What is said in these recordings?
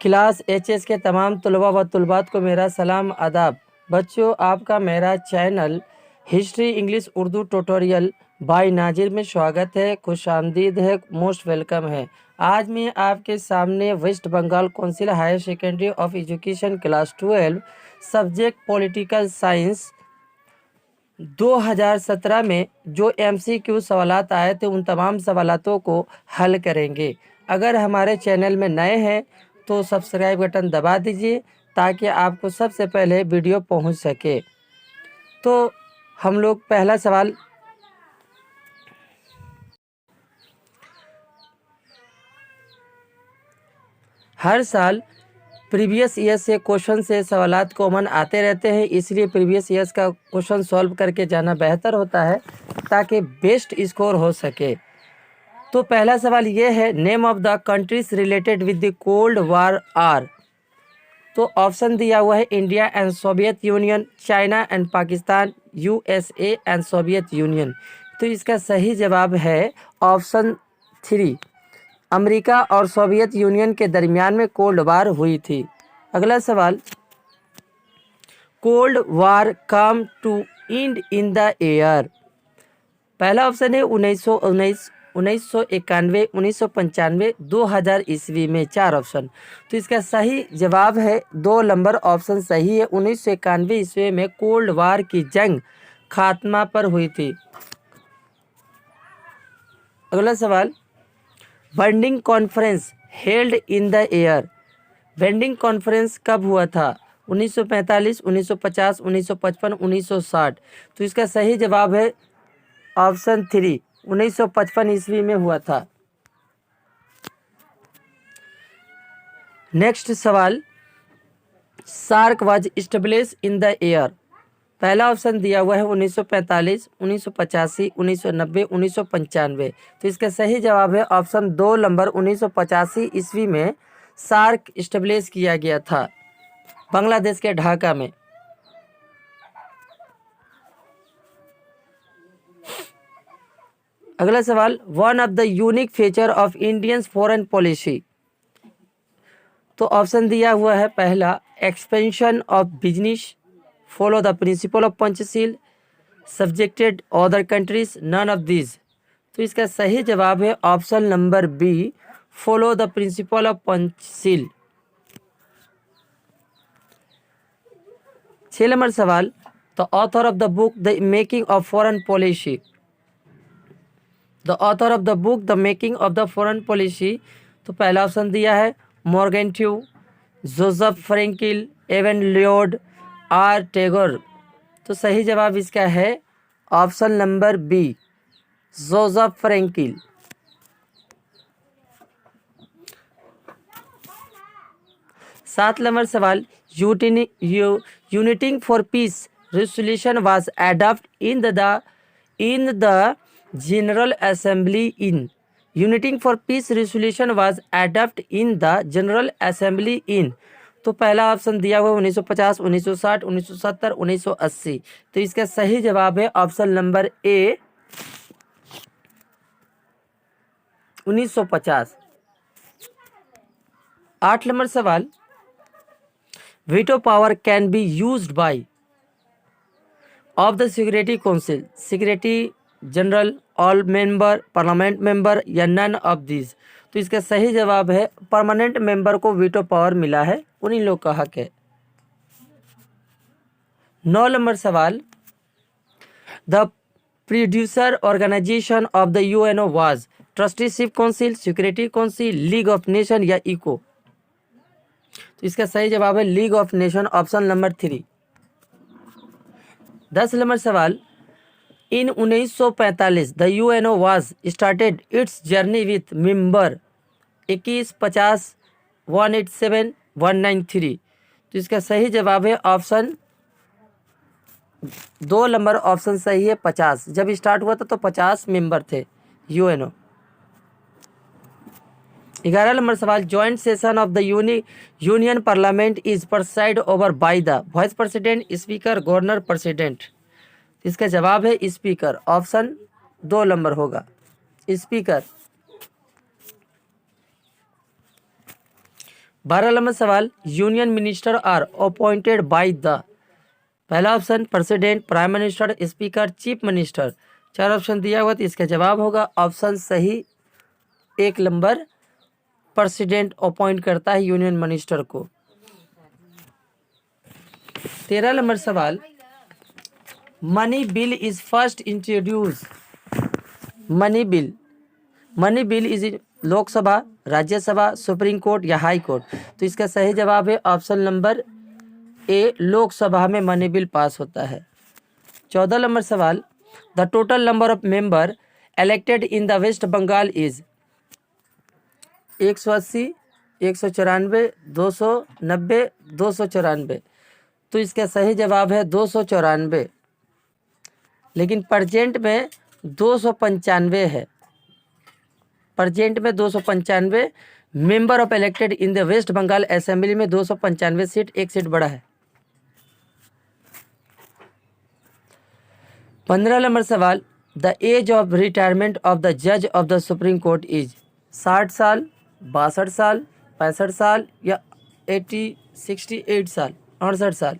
Class HS के तमाम तलबा व तलबात को मेरा सलाम आदाब। बच्चों, आपका मेरा channel history English Urdu tutorial by Nazir में स्वागत है, खुशामदीद है, मोस्ट वेलकम है। आज मैं आपके सामने West Bengal council higher secondary of education class 12 subject political science 2017 में जो MCQ सवालात आए थे उन तमाम सवालातों को हल करेंगे। अगर हमारे चैनल में नए हैं तो सब्सक्राइब बटन दबा दीजिए ताकि आपको सबसे पहले वीडियो पहुंच सके। तो हम लोग पहला सवाल हर साल प्रीवियस ईयर से क्वेश्चन से सवालात कॉमन आते रहते हैं, इसलिए प्रीवियस ईयर्स का क्वेश्चन सॉल्व करके जाना बेहतर होता है ताकि बेस्ट स्कोर हो सके। तो पहला सवाल ये है, name of the countries related with the cold war are. तो ऑप्शन दिया हुआ है India and Soviet Union, China and Pakistan, USA and Soviet Union. तो इसका सही जवाब है ऑप्शन 3, अमेरिका और सोवियत यूनियन के दरमियान में कोल्ड वार हुई थी। अगला सवाल, cold war come to end in the year. पहला ऑप्शन है 1919, 1991, 1995, 2000 ईस्वी में। 4 ऑप्शन। तो इसका सही जवाब है 2 नंबर ऑप्शन सही है। 1991 ईस्वी में कोल्ड वार की जंग खात्मा पर हुई थी। अगला सवाल, Berlin conference held in the year. Berlin conference कब हुआ था? 1945, 1950, 1955, 1960। तो इसका सही जवाब है ऑप्शन 3, 1955 ईस्वी में हुआ था। नेक्स्ट सवाल, SAARC was establish in the year. पहला ऑप्शन दिया हुआ है 1945, 1985, 1990, 1995। तो इसका सही जवाब है ऑप्शन 2 नंबर 1985 ईस्वी में सार्क इस्टेब्लिश किया गया था बांग्लादेश के ढाका में। अगला सवाल, one of the unique feature of Indian foreign policy. तो ऑप्शन दिया हुआ है पहला, expansion of business, follow the principle of Panchsheel, subjected other countries, none of this. तो इसका सही जवाब है option number B, follow the principle of Panchsheel. 6 नंबर सवाल, the author of the book the making of foreign policy. The author of the book the making of the foreign policy. तो पहला option दिया है Morgenthau, Joseph Franklin, Evan Lloyd, R Tagore. तो सही जवाब इसका है option number B, Joseph Franklin. 7 नंबर सवाल, uniting for peace resolution was adopted in the general assembly in. Uniting for peace resolution was adopted in the general assembly in. तो पहला option दिया हुआ 1950, 1960, 1970, 1980। तो इसका सही जवाब है ऑप्शन नंबर ए, 1950। 8 नंबर सवाल, veto power can be used by of the security council, secretary general, all member, parliament member या नन ऑफ दिस। तो इसका सही जवाब है परमानेंट मेंबर को वीटो पावर मिला है, उन्हीं लोग का हक है। 9 नंबर सवाल, the producer organization of the UNO was trusteeship council, security council, League of Nation या इको। तो इसका सही जवाब है League of Nation, option number 3। 10 number सवाल, in 1945 the UNO was started its journey with member 21, 50, 187, 193। तो इसका सही जवाब है ऑप्शन 2 नंबर ऑप्शन सही है, 50। जब स्टार्ट हुआ था तो 50 मेंबर थे UNO। 11 नंबर सवाल, joint session of the union parliament is preside over by the vice president, speaker, governor, president. इसका जवाब है स्पीकर, ऑप्शन 2 नंबर होगा, स्पीकर। 12 नंबर सवाल, union minister are appointed by the, पहला option president, prime minister, speaker, chief minister. 4 option दिया हुआ तो इसका जवाब होगा ऑप्शन सही 1 नंबर, प्रेसिडेंट अपॉइंट करता है यूनियन मिनिस्टर को। 13 नंबर सवाल, money bill is first introduce, money bill is Lok Sabha, Rajya Sabha, supreme court या हाई कोर्ट। तो इसका सही जवाब है ऑप्शन नंबर ए, लोकसभा में मनी बिल पास होता है। 14 नंबर सवाल, the total number of member elected in the West Bengal is 180, 194, 290, 294। तो इसका सही जवाब है 294, लेकिन प्रेजेंट में 295 है। प्रेजेंट में 295 member of elected in the West Bengal assembly में 295 सीट, एक सीट बढ़ा है। 15 नंबर सवाल, the age of retirement of the जज of the supreme court is 60 साल, 62 साल, 65 साल या 68 साल, 68 साल।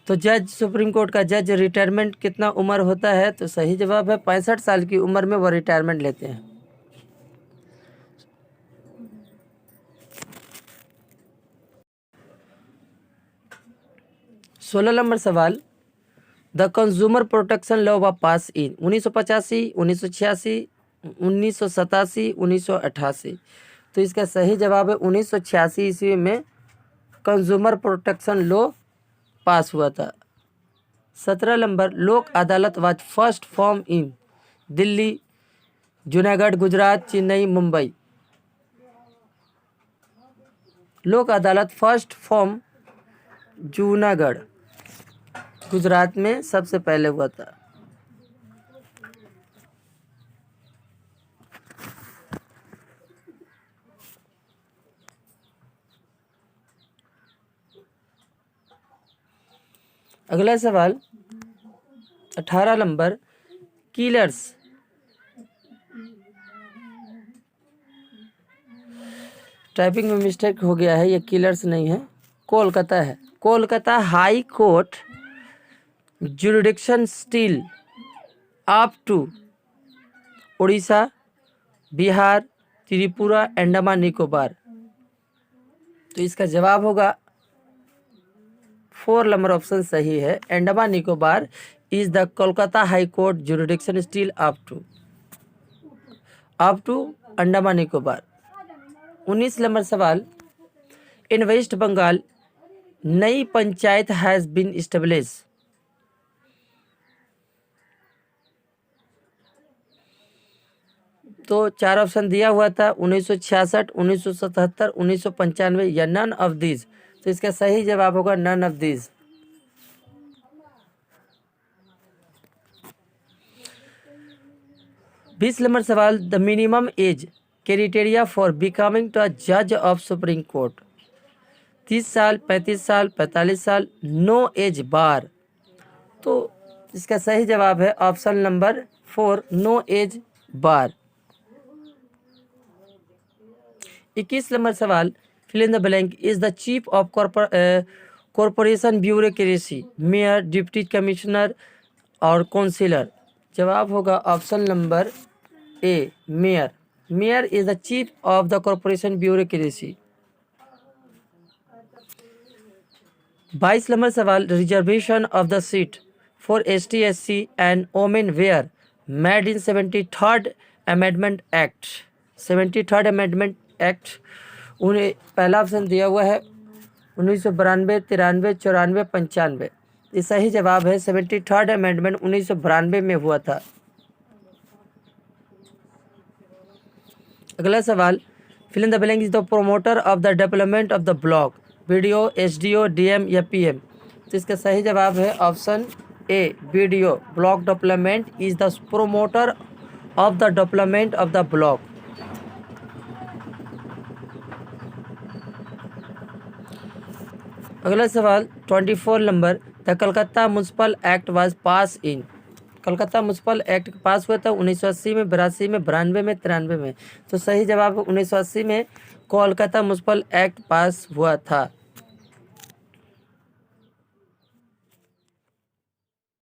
तो जज, सुप्रीम कोर्ट का जज रिटायरमेंट कितना उम्र होता है? तो सही जवाब है 65 साल की उम्र में वो रिटायरमेंट लेते हैं। सोलह नंबर सवाल, द कंज्यूमर प्रोटेक्शन लॉ व पास इन 1985, 1986, 1987, 1988। तो इसका सही जवाब है 1986 ईस्वी में कंज्यूमर प्रोटेक्शन लॉ पास हुआ था। 17 नंबर, लोक अदालत was first form in Delhi, Junagadh, Gujarat, Chennai, Mumbai. लोक अदालत फर्स्ट फॉर्म जूनागढ़, गुजरात में सबसे पहले हुआ था। अगला सवाल 18 नंबर, किलर्स, टाइपिंग में मिस्टेक हो गया है, ये किलर्स नहीं है, कोलकाता है। Kolkata high court jurisdiction still up to Orissa, Bihar, Tripura, Andaman Nicobar. तो इसका जवाब होगा 4 नंबर ऑप्शन सही है, Andaman Nicobar is the Kolkata high court jurisdiction still up to Andaman Nicobar. 19 number सवाल, इन वेस्ट बंगाल नई पंचायत हैज बीन इस्टेब्लिश। तो 4 ऑप्शन दिया हुआ था, 1966, 1977, 1995 या नन ऑफ दीज। तो इसका सही जवाब होगा नन ऑफ दीज। बीस नंबर सवाल, the minimum age criteria for becoming too जज ऑफ सुप्रीम कोर्ट 30 साल, 35 साल, 45 साल, नो एज बार। तो इसका सही जवाब है option number 4, no age bar. 21 नंबर सवाल, fill in the blank, is the chief of corporation bureaucracy mayor, deputy commissioner और काउंसिलर। जवाब होगा option number A, mayor. Mayor is the chief of the corporation bureaucracy. 22 नंबर सवाल, reservation of the seat for ST SC and women were made in 73rd amendment act. 73rd amendment act, उन्हें पहला option दिया हुआ है 1992, 93, 94, 95। ये सही जवाब है 73rd अमेंडमेंट 1992 में हुआ था। अगला सवाल, fill in the blank, is the promoter of the development of the block BDO, SDO, DM या PM। तो इसका सही जवाब है option A, BDO, block development is the promoter of the development of the block. अगला सवाल 24 number, the Calcutta municipal act was pass in. Calcutta municipal act पास हुआ था 1980 में, 82 में, 92 में, 93 में। तो सही जवाब 1980 में कोलकाता म्युनिसिपल एक्ट पास हुआ था?